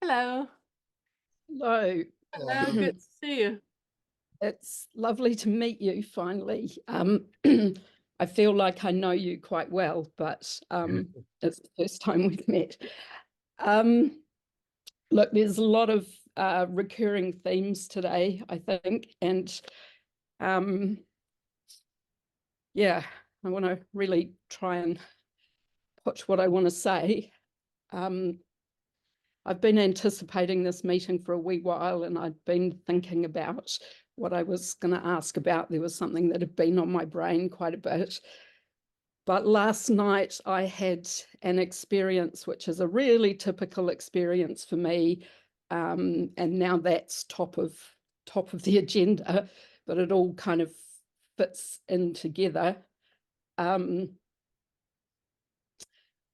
Hello. Hello. Hello, good to see you. It's lovely to meet you finally. I feel like I know you quite well, but it's the first time we've met. Look, there's a lot of recurring themes today, I think, and yeah, I want to really try and put what I want to say. I've been anticipating this meeting for a wee while, and I'd been thinking about what I was going to ask about. There was something that had been on my brain quite a bit. But last night I had an experience, which is a really typical experience for me. And now that's top of the agenda, but it all kind of fits in together.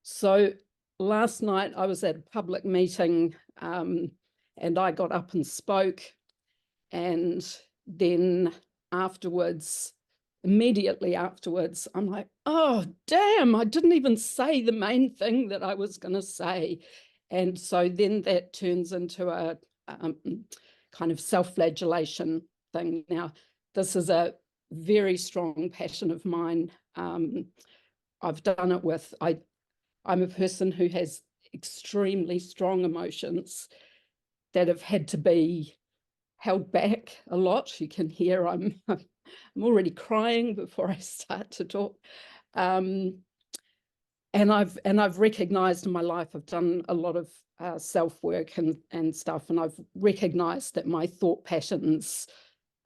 So last night I was at a public meeting and I got up and spoke, and then immediately afterwards, I'm like, oh, damn, I didn't even say the main thing that I was going to say. And so then that turns into a kind of self-flagellation thing. Now, this is a very strong passion of mine. I've done it with, I'm a person who has extremely strong emotions that have had to be held back a lot. You can hear I'm already crying before I start to talk. And I've recognized in my life, I've done a lot of self-work and stuff, and I've recognized that my thought patterns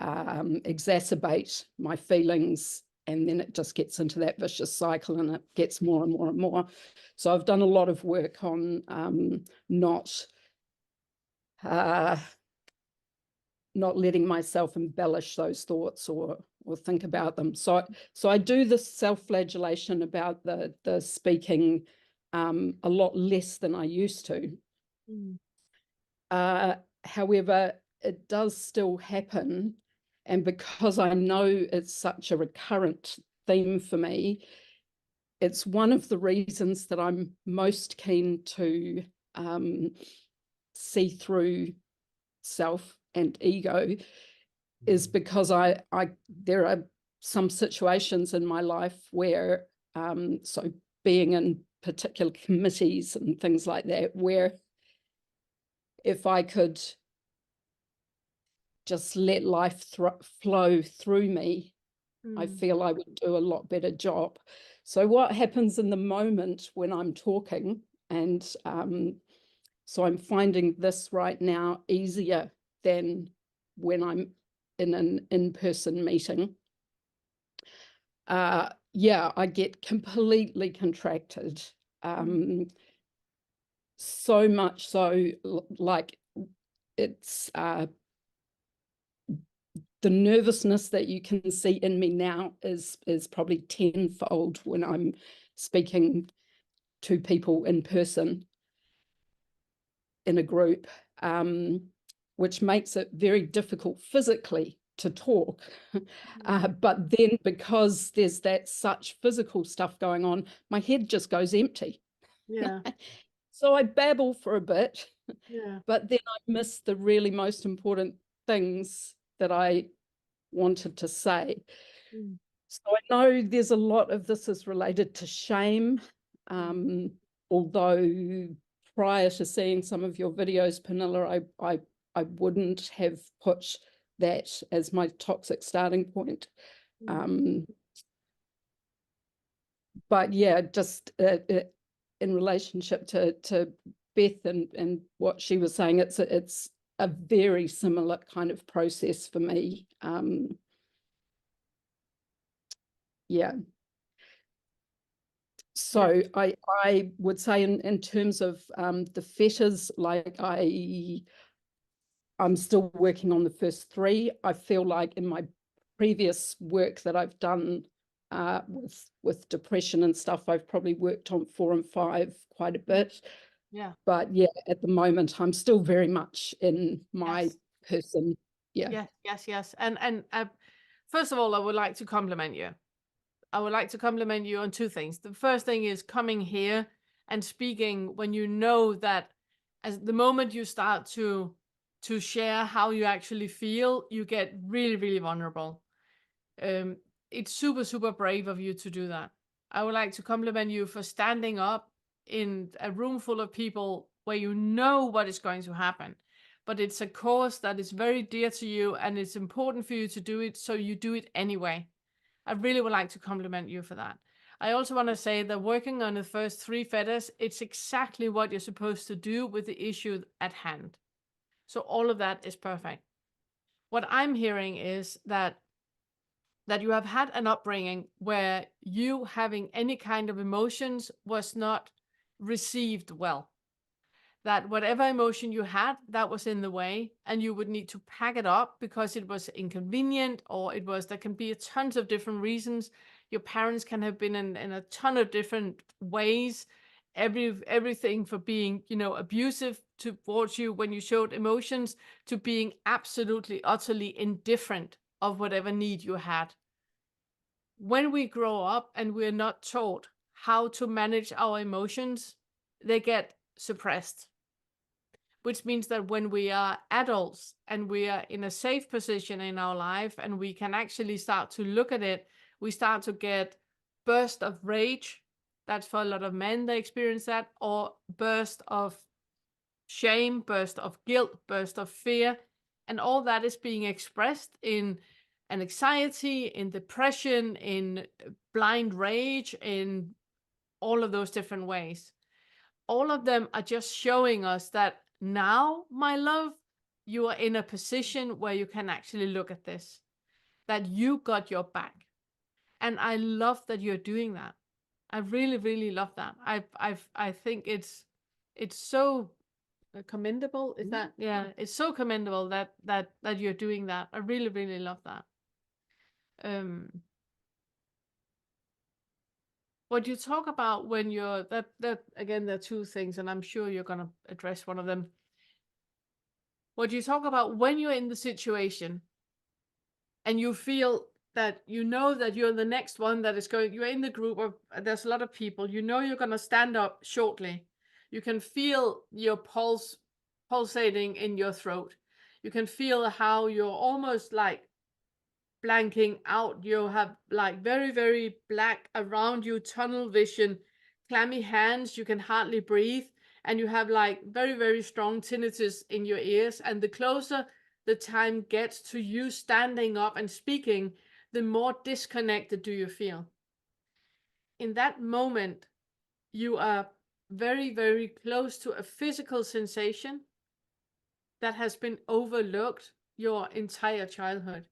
exacerbate my feelings, and then it just gets into that vicious cycle and it gets more and more and more. So I've done a lot of work on not letting myself embellish those thoughts or think about them. So I do this self-flagellation about the speaking a lot less than I used to. However, it does still happen. And because I know it's such a recurrent theme for me, it's one of the reasons that I'm most keen to see through self and ego, is because there are some situations in my life where, so being in particular committees and things like that, where if I could just let life flow through me, I feel I would do a lot better job. So what happens in the moment when I'm talking, and so I'm finding this right now easier than when I'm in an in-person meeting. Yeah, I get completely contracted. So much so, like it's the nervousness that you can see in me now is probably tenfold when I'm speaking to people in person in a group, which makes it very difficult physically to talk. But then because there's that such physical stuff going on, my head just goes empty. Yeah. So I babble for a bit, Yeah. but then I miss the really most important things that I wanted to say. So I know there's a lot of this is related to shame, although prior to seeing some of your videos, Pernilla, I wouldn't have put that as my toxic starting point. But yeah, just in relationship to Beth and what she was saying, it's a very similar kind of process for me. Yeah. So yeah. I would say in terms of the fetters, like I'm still working on the first three. I feel like in my previous work that I've done with depression and stuff, I've probably worked on 4 and 5 quite a bit. Yeah. But yeah, at the moment, I'm still very much in my person. Yeah. Yes. And first of all, I would like to compliment you. I would like to compliment you on 2 things. The first thing is coming here and speaking when you know that As the moment you start to share how you actually feel, you get really, really vulnerable. It's super, super brave of you to do that. I would like to compliment you for standing up in a room full of people where you know what is going to happen, but it's a cause that is very dear to you and it's important for you to do it, so you do it anyway. I really would like to compliment you for that. I also want to say that working on the first 3 feathers, it's exactly what you're supposed to do with the issue at hand. So all of that is perfect. What I'm hearing is that you have had an upbringing where you having any kind of emotions was not received well. That whatever emotion you had, that was in the way, and you would need to pack it up because it was inconvenient, or there can be a tons of different reasons. Your parents can have been in a ton of different ways. Everything for being, abusive towards you when you showed emotions, to being absolutely, utterly indifferent of whatever need you had. When we grow up and we're not taught how to manage our emotions, they get suppressed. Which means that when we are adults and we are in a safe position in our life and we can actually start to look at it, we start to get burst of rage. That's for a lot of men, they experience that, or burst of shame, burst of guilt, burst of fear. And all that is being expressed in an anxiety, in depression, in blind rage, in all of those different ways. All of them are just showing us that now, my love, you are in a position where you can actually look at this, that you got your back. And I love that you're doing that. I really, really love that. I think it's so commendable. Is that, yeah, it's so commendable that you're doing that. I really, really love that. What you talk about when you're that again, there are 2 things, and I'm sure you're gonna address one of them. What you talk about when you're in the situation and you feel that that you're the next one that is going, you're in the group of, there's a lot of people, you're going to stand up shortly. You can feel your pulse pulsating in your throat. You can feel how you're almost like blanking out. You have like very, very black around you, tunnel vision, clammy hands, you can hardly breathe, and you have like very, very strong tinnitus in your ears. And the closer the time gets to you standing up and speaking, the more disconnected do you feel. In that moment, you are very, very close to a physical sensation that has been overlooked your entire childhood.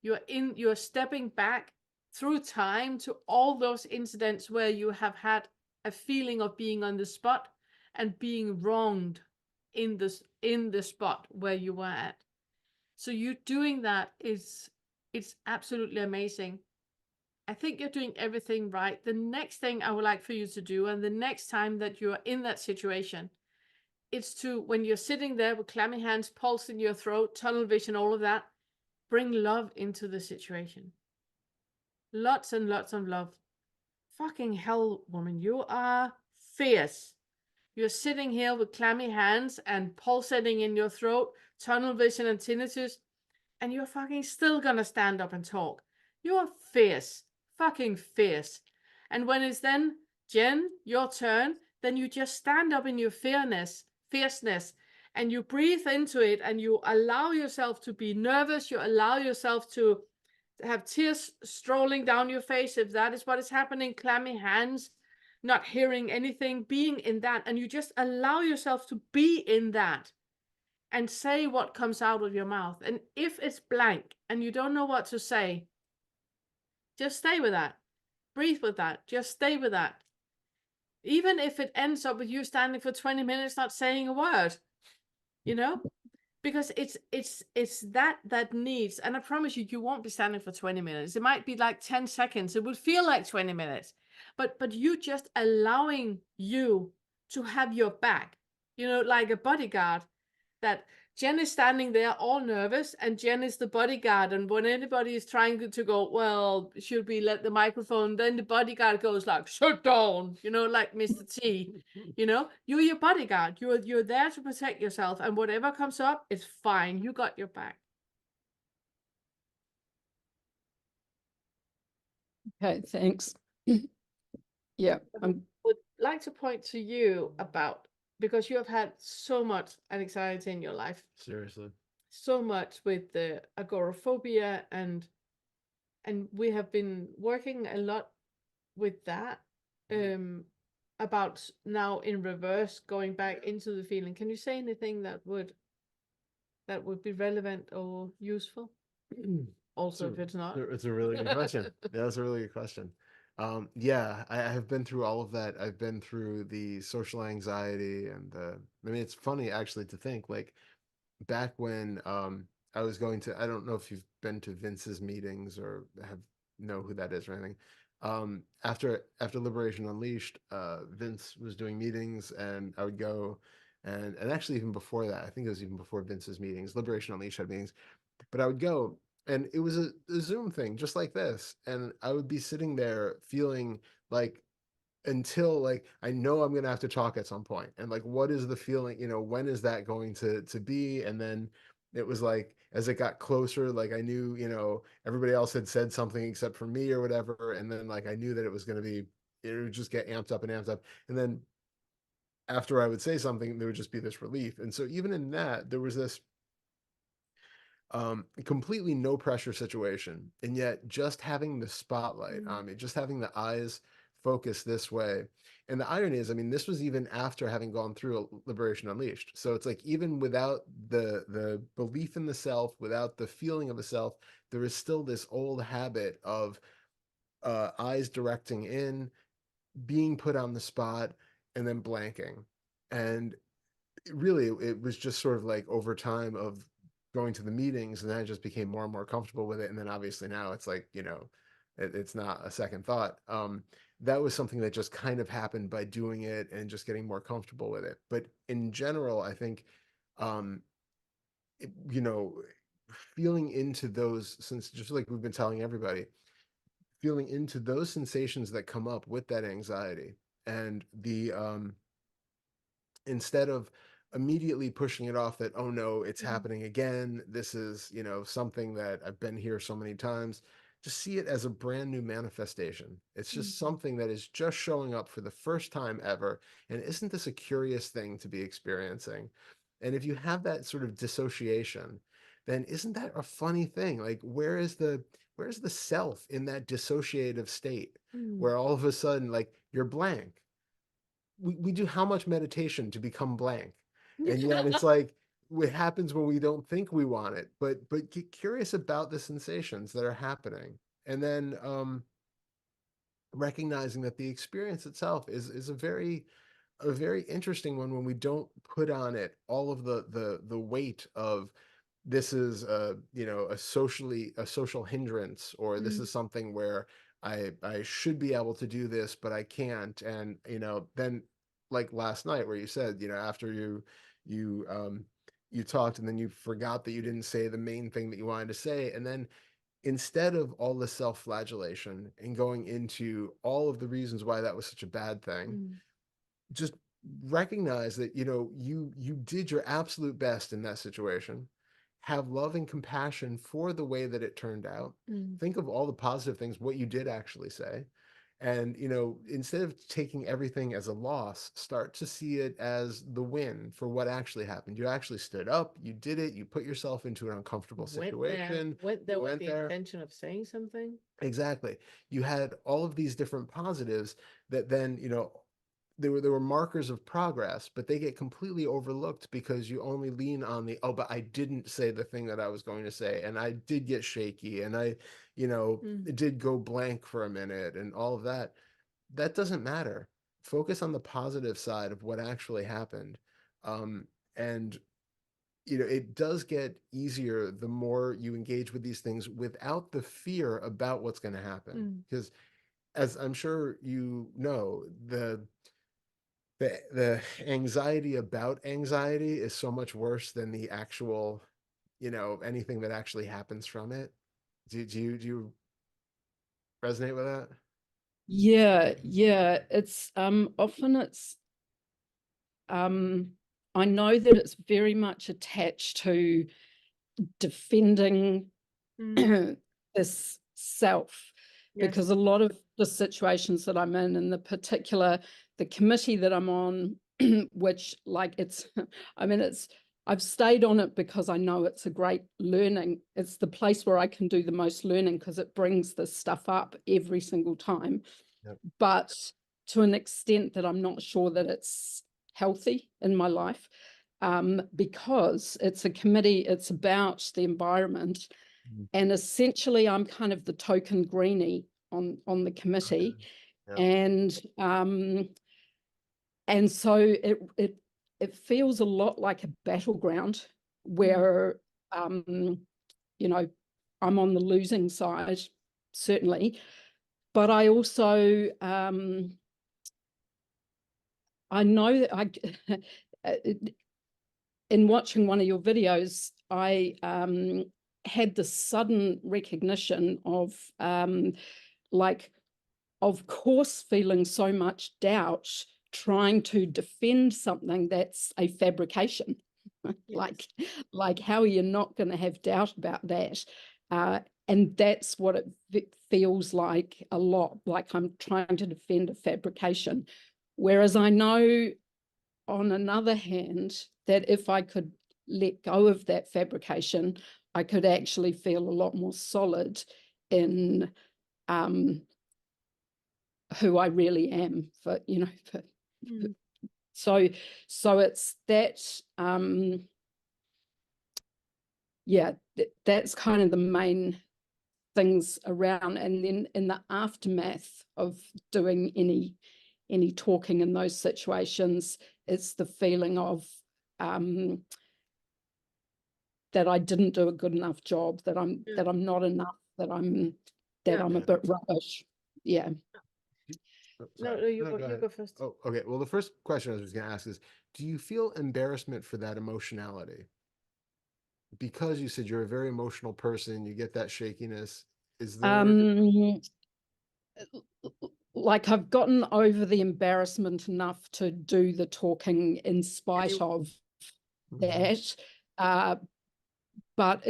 You're stepping back through time to all those incidents where you have had a feeling of being on the spot and being wronged in the spot where you were at. So you doing that it's absolutely amazing. I think you're doing everything right. The next thing I would like for you to do, and the next time that you're in that situation, it's to, when you're sitting there with clammy hands, pulse in your throat, tunnel vision, all of that, bring love into the situation. Lots and lots of love. Fucking hell, woman, you are fierce. You're sitting here with clammy hands and pulsating in your throat, tunnel vision and tinnitus, and you're fucking still gonna stand up and talk. You're fierce. Fucking fierce. And when it's then, Jen, your turn, then you just stand up in your fierceness, and you breathe into it, and you allow yourself to be nervous. You allow yourself to have tears strolling down your face, if that is what is happening, clammy hands, not hearing anything, being in that, and you just allow yourself to be in that and say what comes out of your mouth. And if it's blank and you don't know what to say, just stay with that. Breathe with that. Just stay with that. Even if it ends up with you standing for 20 minutes not saying a word, because it's that needs, and I promise you won't be standing for 20 minutes. It might be like 10 seconds. It would feel like 20 minutes. But you just allowing you to have your back, like a bodyguard that Jen is standing there all nervous, and Jen is the bodyguard. And when anybody is trying to go, well, should we let the microphone? Then the bodyguard goes like, "Shut down," like Mr. T. You're your bodyguard. You're there to protect yourself, and whatever comes up, it's fine. You got your back. Okay, thanks. Yeah, I would like to point to you about, because you have had so much anxiety in your life. Seriously. So much with the agoraphobia, and we have been working a lot with that, about now in reverse, going back into the feeling. Can you say anything that would be relevant or useful? Also, if it's not. It's a really good question. Yeah, that's a really good question. Yeah, I have been through all of that. I've been through the social anxiety and I mean, it's funny actually to think like back when I was going to, I don't know if you've been to Vince's meetings or know who that is or anything. After Liberation Unleashed, Vince was doing meetings and I would go and actually even before that, I think it was even before Vince's meetings, Liberation Unleashed had meetings, but I would go and it was a Zoom thing just like this. And I would be sitting there feeling like until like I know I'm gonna have to talk at some point, and like what is the feeling, when is that going to be? And then it was like as it got closer, like I knew, everybody else had said something except for me or whatever, and then like I knew that it was gonna be, it would just get amped up and amped up, and then after I would say something, there would just be this relief. And so even in that, there was this completely no pressure situation, and yet just having the spotlight on me, just having the eyes focus this way. And the irony is, I mean, this was even after having gone through Liberation Unleashed. So it's like even without the belief in the self, without the feeling of the self, there is still this old habit of eyes directing in, being put on the spot, and then blanking. And really it was just sort of like over time of going to the meetings, and then I just became more and more comfortable with it, and then obviously now it's like it's not a second thought. That was something that just kind of happened by doing it and just getting more comfortable with it. But in general, I think um it, feeling into those, since just like we've been telling everybody, feeling into those sensations that come up with that anxiety, and the instead of immediately pushing it off that, oh no, it's happening again, this is something that I've been here so many times, just see it as a brand new manifestation. It's just something that is just showing up for the first time ever, and isn't this a curious thing to be experiencing? And if you have that sort of dissociation, then isn't that a funny thing? Like where's the self in that dissociative state where all of a sudden like you're blank? We do how much meditation to become blank, and yet it's like what happens when we don't think we want it, but get curious about the sensations that are happening, and then recognizing that the experience itself is a very interesting one when we don't put on it all of the weight of this is a social hindrance, or this is something where I should be able to do this but I can't. And then like last night where you said, after you talked and then you forgot that you didn't say the main thing that you wanted to say, and then instead of all the self-flagellation and going into all of the reasons why that was such a bad thing, just recognize that you did your absolute best in that situation. Have love and compassion for the way that it turned out. Think of all the positive things, what you did actually say, and instead of taking everything as a loss, start to see it as the win for what actually happened. You actually stood up, you did it, you put yourself into an uncomfortable situation, went there you with went the there. intention of saying something. Exactly. You had all of these different positives that then, there were markers of progress, but they get completely overlooked because you only lean on the, oh, but I didn't say the thing that I was going to say, and I did get shaky, and I, it did go blank for a minute, and all of that. That doesn't matter. Focus on the positive side of what actually happened. And it does get easier the more you engage with these things without the fear about what's going to happen. Because as I'm sure the the anxiety about anxiety is so much worse than the actual, anything that actually happens from it. Do you resonate with that? Yeah. It's often it's I know that it's very much attached to defending Mm, this self, yes. because a lot of the situations that I'm in the particular, the committee that I'm on, which like it's, I mean, I've stayed on it because I know it's a great learning. It's the place where I can do the most learning because it brings this stuff up every single time. Yep. But to an extent that I'm not sure that it's healthy in my life, because it's a committee, it's about the environment. Mhm. And essentially, I'm kind of the token greenie on the committee, Yep. and so it feels a lot like a battleground where you know I'm on the losing side, certainly, but I also I know that in watching one of your videos, I had the sudden recognition of like, of course, feeling so much doubt, trying to defend something that's a fabrication. like, like how are you not going to have doubt about that? And that's what it feels like a lot, like I'm trying to defend a fabrication. Whereas I know, on another hand, that if I could let go of that fabrication, I could actually feel a lot more solid in who I really am so it's that that's kind of the main things around. And then in the aftermath of doing any talking in those situations, it's the feeling of that I didn't do a good enough job, that I'm not enough, that I'm a bit rubbish. Yeah. Oh, No, sorry. you No, go. You ahead. go first. Oh, okay. Well, the first question I was going to ask is, do you feel embarrassment for that emotionality? Because you said you're a very emotional person, you get that shakiness. Is there? Um, like I've gotten over the embarrassment enough to do the talking in spite of that. But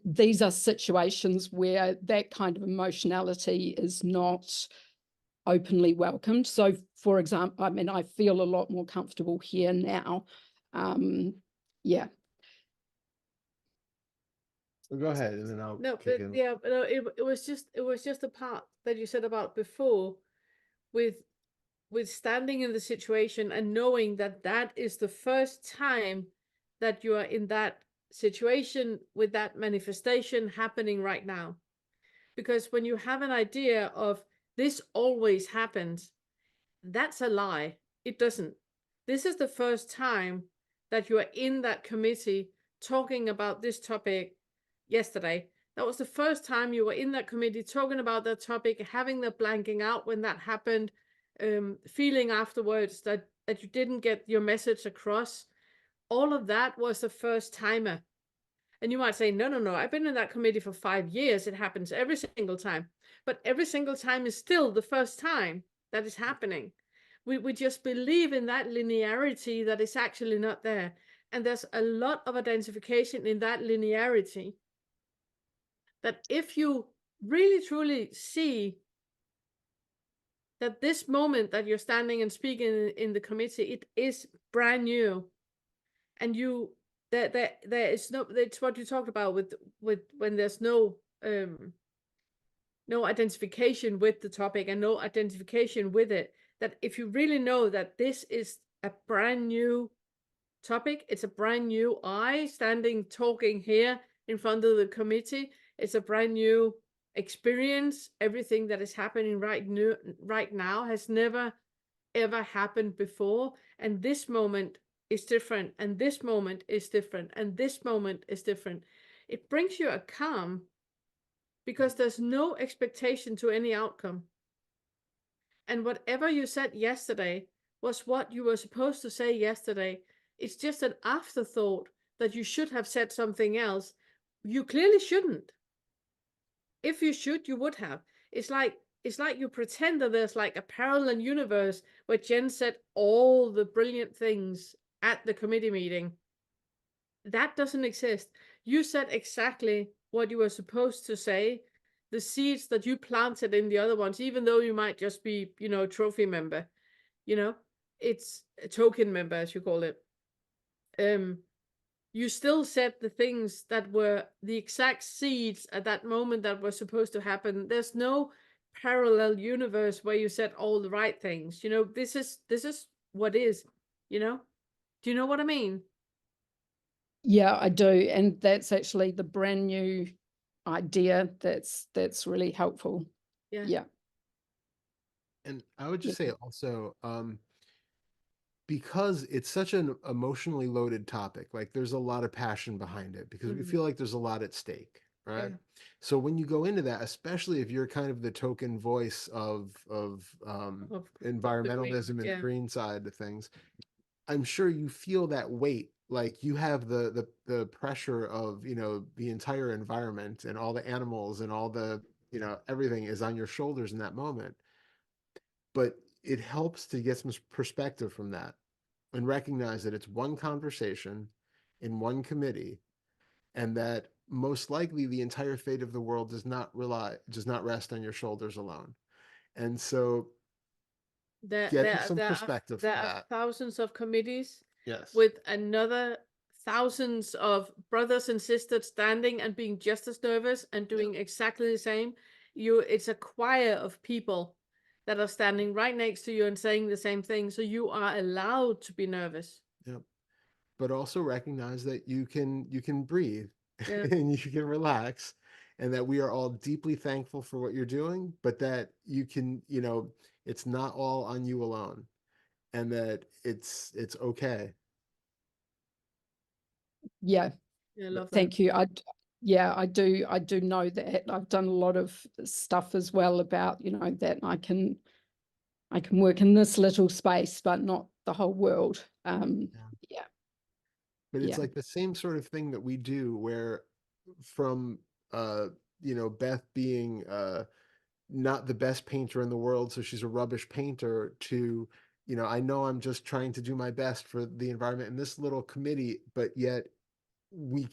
these are situations where that kind of emotionality is not openly welcomed. So, for example, I mean, I feel a lot more comfortable here now. Yeah. Well, go ahead, and then I'll No, kick but in. yeah, but no, it was just a part that you said about before, with standing in the situation and knowing that that is the first time that you are in that situation with that manifestation happening right now. Because when you have an idea of this always happens, that's a lie. It doesn't. This is the first time that you are in that committee talking about this topic yesterday. That was the first time you were in that committee talking about that topic, having the blanking out when that happened, feeling afterwards that you didn't get your message across. All of that was the first timer. And you might say, no, I've been in that committee for 5 years. It happens every single time. But every single time is still the first time that is happening. We just believe in that linearity that is actually not there. And there's a lot of identification in that linearity. That if you really truly see that this moment that you're standing and speaking in the committee, it is brand new. And there is no, it's what you talked about with when there's no identification with the topic and no identification with it, that if you really know that this is a brand new topic, it's a brand new I standing talking here in front of the committee, it's a brand new experience, everything that is happening right now has never ever happened before, and this moment is different, and this moment is different, and this moment is different. It brings you a calm because there's no expectation to any outcome. And whatever you said yesterday was what you were supposed to say yesterday. It's just an afterthought that you should have said something else. You clearly shouldn't. If you should, you would have. It's like you pretend that there's like a parallel universe where Jen said all the brilliant things at the committee meeting. That doesn't exist. You said exactly what you were supposed to say. The seeds that you planted in the other ones, even though you might just be, a trophy member, it's a token member, as you call it. You still said the things that were the exact seeds at that moment that were supposed to happen. There's no parallel universe where you said all the right things. This is what is, Do you know what I mean? Yeah, I do. And that's actually the brand new idea that's really helpful. Yeah. Yeah. And I would just Yeah. say also, because it's such an emotionally loaded topic, like there's a lot of passion behind it because we feel like there's a lot at stake, right? Yeah. So when you go into that, especially if you're kind of the token voice of environmentalism and yeah. green side of things, I'm sure you feel that weight. Like you have the pressure of, the entire environment and all the animals and all the, everything is on your shoulders in that moment. But it helps to get some perspective from that and recognize that it's one conversation in one committee, and that most likely the entire fate of the world does not rest on your shoulders alone. And so getting some perspective from There are that. thousands of committees Yes. with another thousands of brothers and sisters standing and being just as nervous and doing exactly the same. It's a choir of people that are standing right next to you and saying the same thing. So you are allowed to be nervous. Yep. But also recognize that you can breathe Yeah. and you can relax, and that we are all deeply thankful for what you're doing, but that you can, it's not all on you alone, and that it's okay. Yeah. I love that. Thank you. I do know that. I've done a lot of stuff as well about, that I can work in this little space, but not the whole world. Yeah. But it's Yeah. like the same sort of thing that we do where from Beth being not the best painter in the world, so she's a rubbish painter, to I know I'm just trying to do my best for the environment in this little committee, but yet we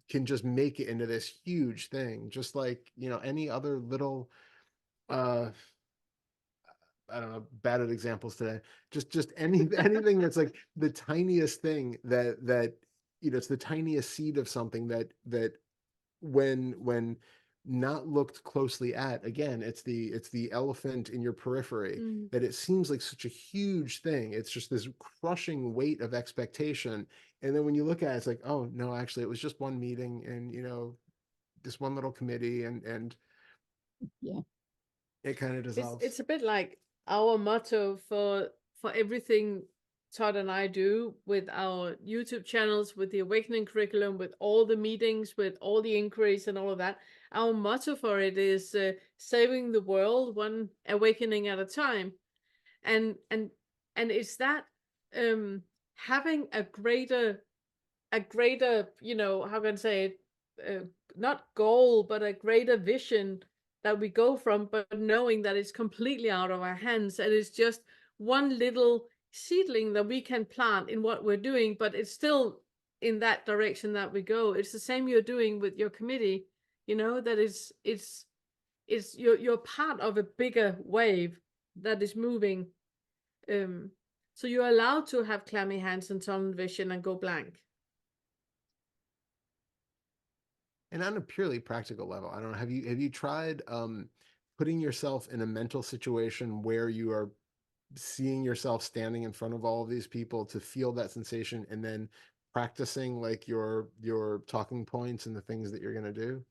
can just make it into this huge thing, just like any other little I don't know, bad at examples today. Just anything that's like the tiniest thing that it's the tiniest seed of something that when not looked closely at, again, it's the elephant in your periphery, that it seems like such a huge thing. It's just this crushing weight of expectation. And then when you look at it, it's like, oh no, actually it was just one meeting and this one little committee, and Yeah. it kind of dissolves. It's a bit like our motto for everything Todd and I do with our YouTube channels, with the Awakening curriculum, with all the meetings, with all the inquiries and all of that. Our motto for it is saving the world one awakening at a time. And it's that having a greater, how can I say it? Not goal, but a greater vision that we go from, but knowing that it's completely out of our hands and it's just one little seedling that we can plant in what we're doing, but it's still in that direction that we go. It's the same you're doing with your committee, that it's you're part of a bigger wave that is moving. So you're allowed to have clammy hands and tunnel vision and go blank. And on a purely practical level, I don't know, have you tried putting yourself in a mental situation where you are seeing yourself standing in front of all of these people to feel that sensation, and then practicing like your talking points and the things that you're going to do?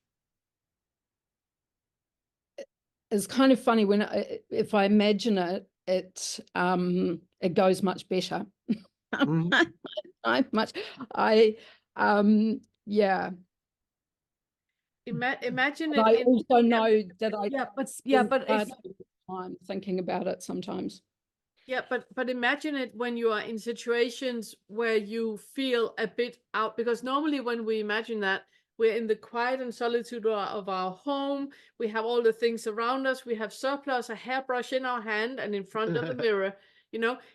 It's kind of funny when if I imagine it, it goes much better. Yeah. Imagine But it I also know that I yeah, but spend but far if too much time thinking about it sometimes. Yeah, but imagine it when you are in situations where you feel a bit out, because normally when we imagine that, we're in the quiet and solitude of our home, we have all the things around us, we have surplus, a hairbrush in our hand and in front of the mirror.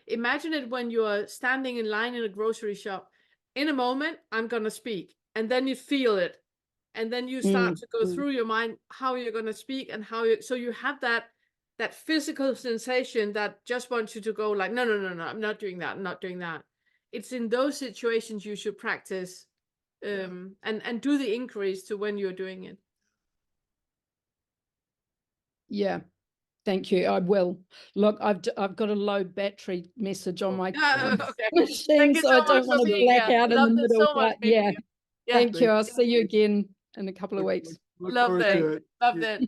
Imagine it when you are standing in line in a grocery shop. In a moment, I'm gonna speak, and then you feel it, and then you start to go through your mind how you're gonna speak and so you have that physical sensation that just wants you to go like, no, I'm not doing that. I'm not doing that. It's in those situations you should practice and do the inquiries to when you're doing it. Yeah. Thank you. I will. Look, I've got a low battery message on my Okay. machine, Thank you so so I much don't for want to being black here. out in the Loved it middle. so much But meeting yeah, you. Yeah. thank you. I'll see you again in a couple of weeks. Look Love forward that. to it. Love that. Bye.